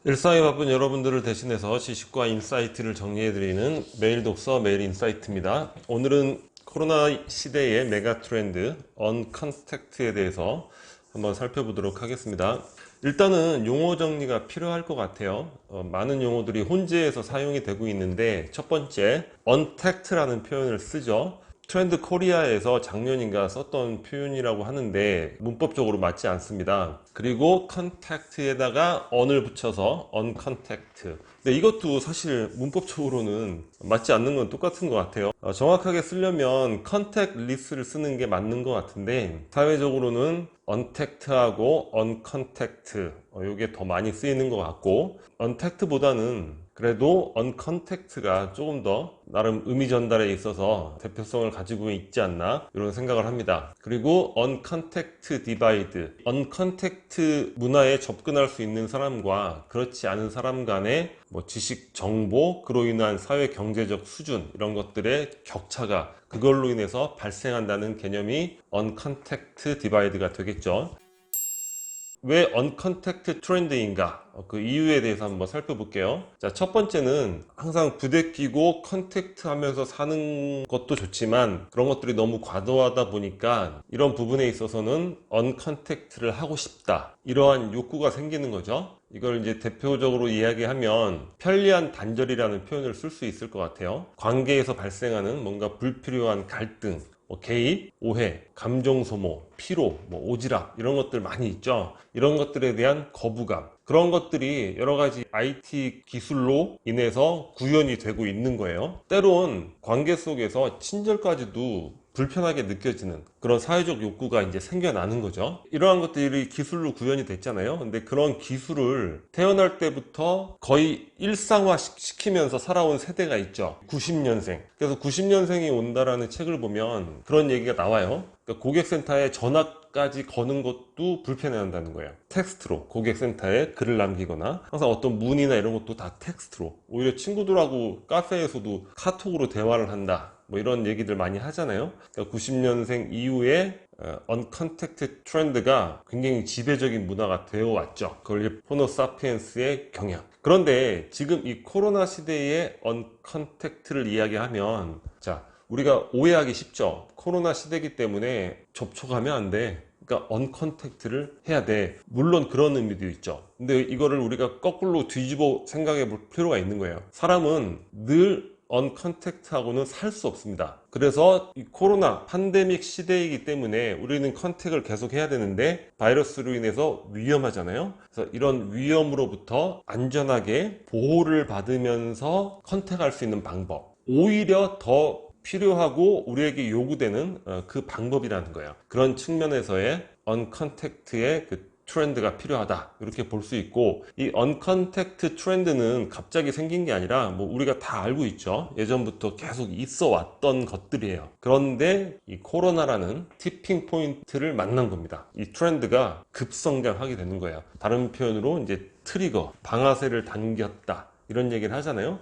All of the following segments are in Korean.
일상에 바쁜 여러분들을 대신해서 지식과 인사이트를 정리해드리는 매일 독서 매일 인사이트입니다. 오늘은 코로나 시대의 메가 트렌드 언컨택트에 대해서 한번 살펴보도록 하겠습니다. 일단은 용어 정리가 필요할 것 같아요. 많은 용어들이 혼재해서 사용이 되고 있는데, 첫 번째 언택트라는 표현을 쓰죠. 트렌드 코리아에서 작년인가 썼던 표현이라고 하는데 문법적으로 맞지 않습니다. 그리고 컨택트에다가 on을 붙여서 uncontact. 근데 이것도 사실 문법적으로는 맞지 않는 건 똑같은 것 같아요. 정확하게 쓰려면 contact list를 쓰는 게 맞는 것 같은데, 사회적으로는 untact하고 uncontact 이게 더 많이 쓰이는 것 같고, untact보다는 그래도 uncontact가 조금 더 나름 의미 전달에 있어서 대표성을 가지고 있지 않나 이런 생각을 합니다. 그리고 uncontact divide, uncontact 문화에 접근할 수 있는 사람과 그렇지 않은 사람 간의 지식, 정보, 그로 인한 사회 경제적 수준, 이런 것들의 격차가 그걸로 인해서 발생한다는 개념이 uncontact divide가 되겠죠. 왜 언컨택트 트렌드인가? 그 이유에 대해서 한번 살펴볼게요. 자, 첫 번째는 항상 부대끼고 컨택트 하면서 사는 것도 좋지만 그런 것들이 너무 과도하다 보니까 이런 부분에 있어서는 언컨택트를 하고 싶다, 이러한 욕구가 생기는 거죠. 이걸 이제 대표적으로 이야기하면 편리한 단절이라는 표현을 쓸 수 있을 것 같아요. 관계에서 발생하는 뭔가 불필요한 갈등, 개입, 오해, 감정 소모, 피로, 오지랖, 이런 것들 많이 있죠. 이런 것들에 대한 거부감, 그런 것들이 여러 가지 IT 기술로 인해서 구현이 되고 있는 거예요. 때론 관계 속에서 친절까지도 불편하게 느껴지는 그런 사회적 욕구가 이제 생겨나는 거죠. 이러한 것들이 기술로 구현이 됐잖아요. 근데 그런 기술을 태어날 때부터 거의 일상화 시키면서 살아온 세대가 있죠. 90년생. 그래서 90년생이 온다라는 책을 보면 그런 얘기가 나와요. 그러니까 고객센터에 전화까지 거는 것도 불편해한다는 거예요. 텍스트로 고객센터에 글을 남기거나, 항상 어떤 문의나 이런 것도 다 텍스트로, 오히려 친구들하고 카페에서도 카톡으로 대화를 한다, 이런 얘기들 많이 하잖아요. 그러니까 90년생 이후에 언컨택트 트렌드가 굉장히 지배적인 문화가 되어 왔죠. 그걸 호모사피엔스의 경향. 그런데 지금 이 코로나 시대의 언컨택트를 이야기하면, 자, 우리가 오해하기 쉽죠. 코로나 시대이기 때문에 접촉하면 안 돼, 그러니까 언컨택트를 해야 돼, 물론 그런 의미도 있죠. 근데 이거를 우리가 거꾸로 뒤집어 생각해 볼 필요가 있는 거예요. 사람은 늘 언컨택트하고는 살 수 없습니다. 그래서 이 코로나 팬데믹 시대이기 때문에 우리는 컨택을 계속 해야 되는데, 바이러스로 인해서 위험하잖아요. 그래서 이런 위험으로부터 안전하게 보호를 받으면서 컨택할 수 있는 방법, 오히려 더 필요하고 우리에게 요구되는 그 방법이라는 거예요. 그런 측면에서의 언컨택트의 그 트렌드가 필요하다, 이렇게 볼 수 있고, 이 언컨택트 트렌드는 갑자기 생긴 게 아니라 우리가 다 알고 있죠. 예전부터 계속 있어 왔던 것들이에요. 그런데 이 코로나라는 티핑 포인트를 만난 겁니다. 이 트렌드가 급성장하게 되는 거예요. 다른 표현으로 이제 트리거, 방아쇠를 당겼다, 이런 얘기를 하잖아요.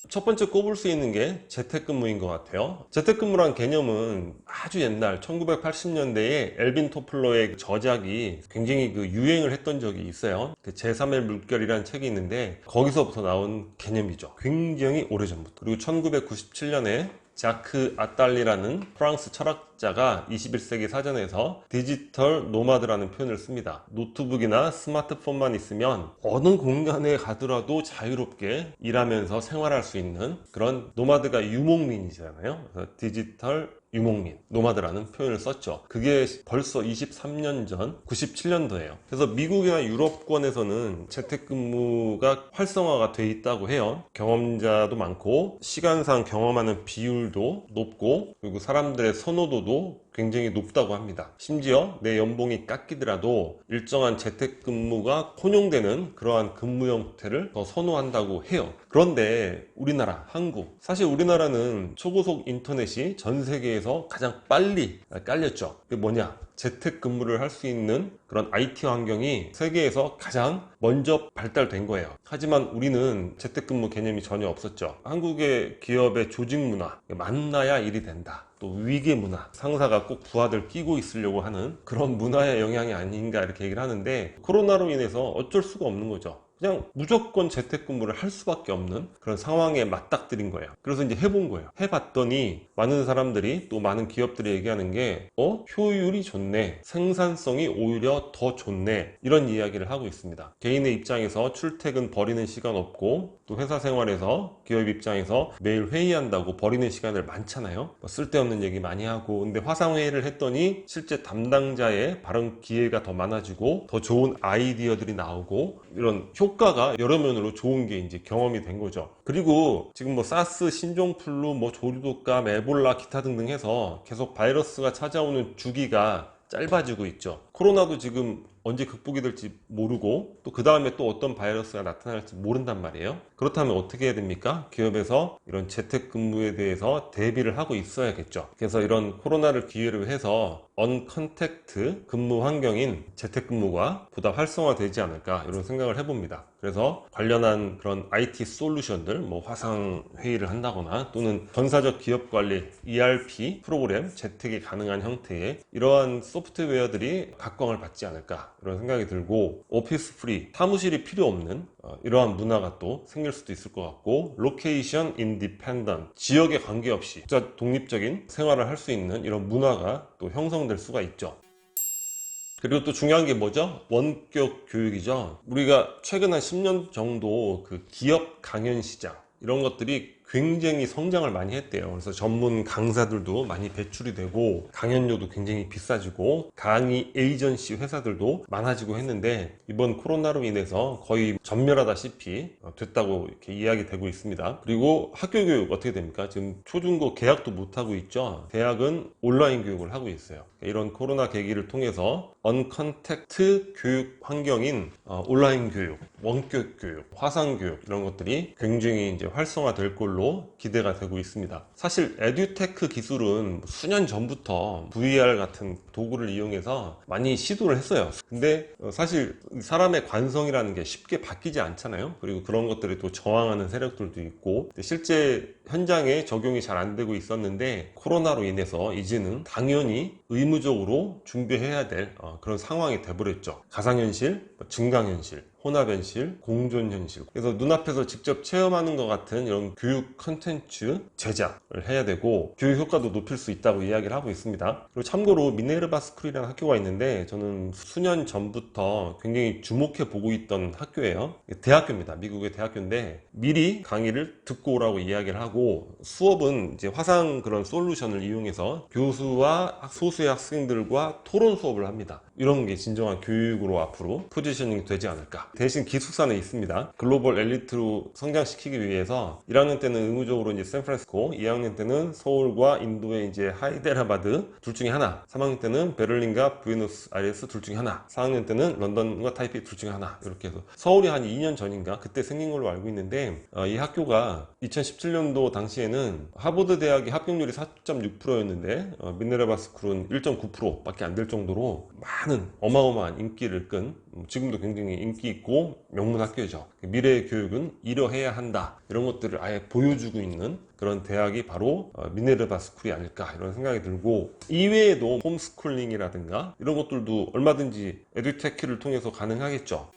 첫 번째 꼽을 수 있는 게 재택근무인 것 같아요. 재택근무란 개념은 아주 옛날 1980년대에 엘빈 토플러의 저작이 굉장히 유행을 했던 적이 있어요. 그 제3의 물결이라는 책이 있는데 거기서부터 나온 개념이죠. 굉장히 오래전부터. 그리고 1997년에 자크 아딸리라는 프랑스 철학자가 21세기 사전에서 디지털 노마드라는 표현을 씁니다. 노트북이나 스마트폰만 있으면 어느 공간에 가더라도 자유롭게 일하면서 생활할 수 있는 그런 노마드가 유목민이잖아요. 그래서 디지털 유목민, 노마드라는 표현을 썼죠. 그게 벌써 23년 전 97년도예요. 그래서 미국이나 유럽권에서는 재택근무가 활성화가 돼 있다고 해요. 경험자도 많고 시간상 경험하는 비율도 높고, 그리고 사람들의 선호도도 굉장히 높다고 합니다. 심지어 내 연봉이 깎이더라도 일정한 재택근무가 혼용되는 그러한 근무 형태를 더 선호한다고 해요. 그런데 우리나라, 한국, 사실 우리나라는 초고속 인터넷이 전 세계에서 가장 빨리 깔렸죠. 그게 뭐냐? 재택근무를 할 수 있는 그런 IT 환경이 세계에서 가장 먼저 발달된 거예요. 하지만 우리는 재택근무 개념이 전혀 없었죠. 한국의 기업의 조직 문화, 만나야 일이 된다, 또 위계 문화, 상사가 꼭 부하들 끼고 있으려고 하는 그런 문화의 영향이 아닌가, 이렇게 얘기를 하는데, 코로나로 인해서 어쩔 수가 없는 거죠. 그냥 무조건 재택근무를 할 수밖에 없는 그런 상황에 맞닥뜨린 거예요. 그래서 이제 해본 거예요. 해봤더니 많은 사람들이, 또 많은 기업들이 얘기하는 게 효율이 좋네, 생산성이 오히려 더 좋네, 이런 이야기를 하고 있습니다. 개인의 입장에서 출퇴근 버리는 시간 없고, 또 회사 생활에서 기업 입장에서 매일 회의한다고 버리는 시간을 많잖아요. 쓸데없는 얘기 많이 하고. 근데 화상회의를 했더니 실제 담당자의 발언 기회가 더 많아지고 더 좋은 아이디어들이 나오고, 이런 효과가 여러 면으로 좋은 게 이제 경험이 된 거죠. 그리고 지금 뭐 사스, 신종플루, 뭐 조류독감, 에볼라, 기타 등등 해서 계속 바이러스가 찾아오는 주기가 짧아지고 있죠. 코로나도 지금 언제 극복이 될지 모르고, 또 그 다음에 또 어떤 바이러스가 나타날지 모른단 말이에요. 그렇다면 어떻게 해야 됩니까? 기업에서 이런 재택근무에 대해서 대비를 하고 있어야겠죠. 그래서 이런 코로나를 기회로 해서 언컨택트 근무 환경인 재택근무가 보다 활성화되지 않을까, 이런 생각을 해봅니다. 그래서 관련한 그런 IT 솔루션들, 뭐 화상 회의를 한다거나, 또는 전사적 기업 관리 ERP 프로그램, 재택이 가능한 형태의 이러한 소프트웨어들이 각광을 받지 않을까, 이런 생각이 들고, 오피스 프리, 사무실이 필요 없는 이러한 문화가 또 생길 수도 있을 것 같고, 로케이션 인디펜던트, 지역에 관계없이 진짜 독립적인 생활을 할 수 있는 이런 문화가 또 형성될 수가 있죠. 그리고 또 중요한 게 뭐죠? 원격 교육이죠. 우리가 최근 한 10년 정도 그 기업 강연 시장, 이런 것들이 굉장히 성장을 많이 했대요. 그래서 전문 강사들도 많이 배출이 되고, 강연료도 굉장히 비싸지고, 강의 에이전시 회사들도 많아지고 했는데, 이번 코로나로 인해서 거의 전멸하다시피 됐다고 이렇게 이야기되고 있습니다. 그리고 학교 교육 어떻게 됩니까? 지금 초중고 개학도 못하고 있죠. 대학은 온라인 교육을 하고 있어요. 이런 코로나 계기를 통해서 언컨택트 교육 환경인 온라인 교육, 원격 교육, 화상 교육, 이런 것들이 굉장히 이제 활성화될 걸로 기대가 되고 있습니다. 사실 에듀테크 기술은 수년 전부터 VR 같은 도구를 이용해서 많이 시도를 했어요. 근데 사실 사람의 관성이라는 게 쉽게 바뀌지 않잖아요. 그리고 그런 것들이 또 저항하는 세력들도 있고, 실제 현장에 적용이 잘 안 되고 있었는데, 코로나로 인해서 이제는 당연히 의무적으로 준비해야 될 그런 상황이 돼버렸죠. 가상현실, 증강현실, 혼합현실, 공존현실. 그래서 눈앞에서 직접 체험하는 것 같은 이런 교육 컨텐츠 제작을 해야 되고, 교육 효과도 높일 수 있다고 이야기를 하고 있습니다. 그리고 참고로 미네르바 스쿨이라는 학교가 있는데, 저는 수년 전부터 굉장히 주목해 보고 있던 학교예요. 대학교입니다. 미국의 대학교인데, 미리 강의를 듣고 오라고 이야기를 하고, 수업은 이제 화상 그런 솔루션을 이용해서 교수와 소수의 학생들과 토론 수업을 합니다. 이런 게 진정한 교육으로 앞으로 포지셔닝이 되지 않을까. 대신 기숙사는 있습니다. 글로벌 엘리트로 성장시키기 위해서 1학년 때는 의무적으로 이제 샌프란시스코, 2학년 때는 서울과 인도의 이제 하이데라바드 둘 중에 하나, 3학년 때는 베를린과 부에노스아이레스 둘 중에 하나, 4학년 때는 런던과 타이페이 둘 중에 하나, 이렇게 해서 서울이 한 2년 전인가 그때 생긴 걸로 알고 있는데, 이 학교가 2017년도 당시에는 하버드 대학의 합격률이 4.6%였는데 미네르바 스쿨은 1.9% 밖에 안 될 정도로 많은 어마어마한 인기를 끈, 지금도 굉장히 인기 있고 명문 학교죠. 미래의 교육은 이러해야 한다, 이런 것들을 아예 보여주고 있는 그런 대학이 바로 미네르바 스쿨이 아닐까, 이런 생각이 들고, 이외에도 홈스쿨링이라든가 이런 것들도 얼마든지 에듀테크를 통해서 가능하겠죠.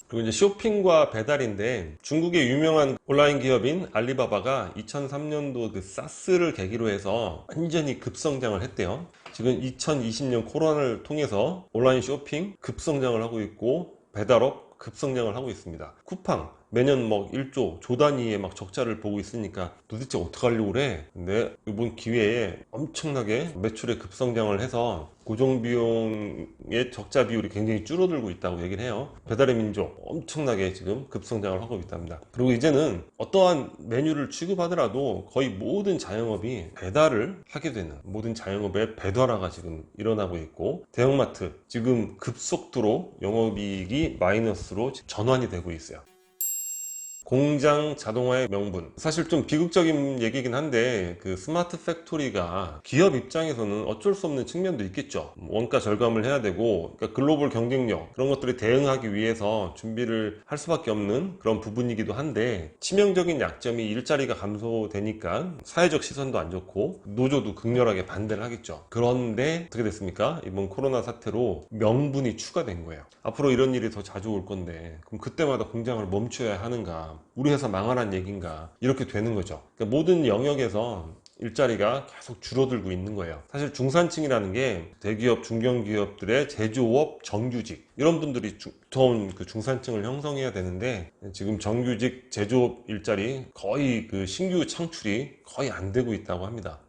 그리고 이제 쇼핑과 배달인데, 중국의 유명한 온라인 기업인 알리바바가 2003년도 그 사스를 계기로 해서 완전히 급성장을 했대요. 지금 2020년 코로나를 통해서 온라인 쇼핑 급성장을 하고 있고, 배달업 급성장을 하고 있습니다. 쿠팡 매년 막 1조, 조 단위의 막 적자를 보고 있으니까 도대체 어떻게 하려고 그래? 근데 이번 기회에 엄청나게 매출의 급성장을 해서 고정비용의 적자 비율이 굉장히 줄어들고 있다고 얘기를 해요. 배달의 민족 엄청나게 지금 급성장을 하고 있답니다. 그리고 이제는 어떠한 메뉴를 취급하더라도 거의 모든 자영업이 배달을 하게 되는, 모든 자영업의 배달화가 지금 일어나고 있고, 대형마트 지금 급속도로 영업이익이 마이너스로 전환이 되고 있어요. 공장 자동화의 명분. 사실 좀 비극적인 얘기긴 한데 그 스마트 팩토리가 기업 입장에서는 어쩔 수 없는 측면도 있겠죠. 원가 절감을 해야 되고, 그러니까 글로벌 경쟁력 그런 것들이 대응하기 위해서 준비를 할 수밖에 없는 그런 부분이기도 한데, 치명적인 약점이 일자리가 감소되니까 사회적 시선도 안 좋고 노조도 극렬하게 반대를 하겠죠. 그런데 어떻게 됐습니까? 이번 코로나 사태로 명분이 추가된 거예요. 앞으로 이런 일이 더 자주 올 건데 그럼 그때마다 공장을 멈춰야 하는가, 우리 회사 망하란 얘긴가, 이렇게 되는 거죠. 그러니까 모든 영역에서 일자리가 계속 줄어들고 있는 거예요. 사실 중산층이라는 게 대기업, 중견기업들의 제조업, 정규직 이런 분들이 두터운 그 중산층을 형성해야 되는데, 지금 정규직 제조업 일자리 거의 그 신규 창출이 거의 안 되고 있다고 합니다.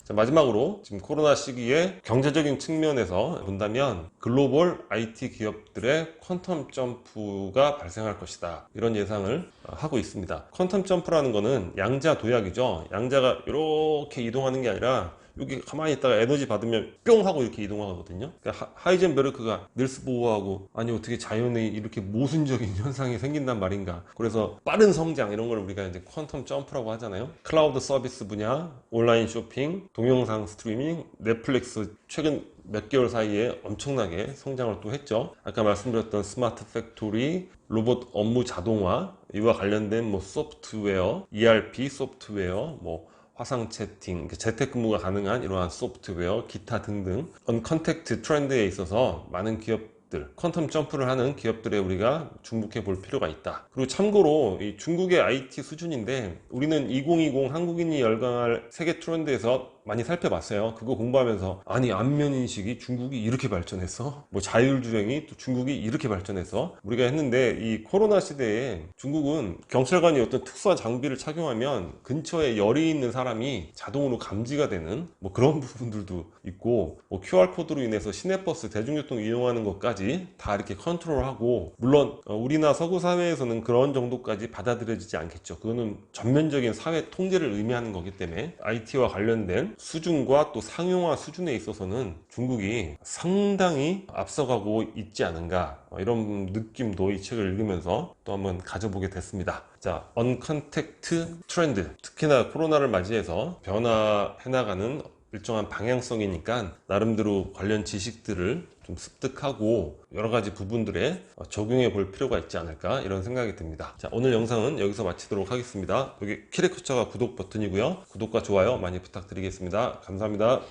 자, 마지막으로 지금 코로나 시기에 경제적인 측면에서 본다면 글로벌 IT 기업들의 퀀텀 점프가 발생할 것이다, 이런 예상을 하고 있습니다. 퀀텀 점프라는 거는 양자 도약이죠. 양자가 이렇게 이동하는 게 아니라 여기 가만히 있다가 에너지 받으면 뿅 하고 이렇게 이동하거든요. 그러니까 하이젠베르크가 닐스 보어하고, 아니 어떻게 자연에 이렇게 모순적인 현상이 생긴단 말인가. 그래서 빠른 성장, 이런 걸 우리가 이제 퀀텀 점프라고 하잖아요. 클라우드 서비스 분야, 온라인 쇼핑, 동영상 스트리밍, 넷플릭스 최근 몇 개월 사이에 엄청나게 성장을 또 했죠. 아까 말씀드렸던 스마트 팩토리, 로봇 업무 자동화, 이와 관련된 뭐 소프트웨어, ERP 소프트웨어, 뭐 화상 채팅, 재택근무가 가능한 이러한 소프트웨어, 기타 등등 언컨택트 트렌드에 있어서 많은 기업들, 퀀텀 점프를 하는 기업들에 우리가 주목해 볼 필요가 있다. 그리고 참고로 이 중국의 IT 수준인데, 우리는 2020 한국인이 열광할 세계 트렌드에서 많이 살펴봤어요. 그거 공부하면서, 아니 안면인식이 중국이 이렇게 발전했어? 뭐 자율주행이 또 중국이 이렇게 발전했어? 우리가 했는데, 이 코로나 시대에 중국은 경찰관이 어떤 특수한 장비를 착용하면 근처에 열이 있는 사람이 자동으로 감지가 되는 뭐 그런 부분들도 있고, 뭐 QR코드로 인해서 시내버스 대중교통 이용하는 것까지 다 이렇게 컨트롤하고, 물론 우리나 서구 사회에서는 그런 정도까지 받아들여지지 않겠죠. 그거는 전면적인 사회 통제를 의미하는 거기 때문에 IT와 관련된 수준과 또 상용화 수준에 있어서는 중국이 상당히 앞서가고 있지 않은가, 이런 느낌도 이 책을 읽으면서 또 한번 가져보게 됐습니다. 자, 언컨택트 트렌드, 특히나 코로나를 맞이해서 변화해 나가는 일정한 방향성이니까 나름대로 관련 지식들을 좀 습득하고 여러 가지 부분들에 적용해 볼 필요가 있지 않을까, 이런 생각이 듭니다. 자, 오늘 영상은 여기서 마치도록 하겠습니다. 여기 키레커처가 구독 버튼이고요. 구독과 좋아요 많이 부탁드리겠습니다. 감사합니다.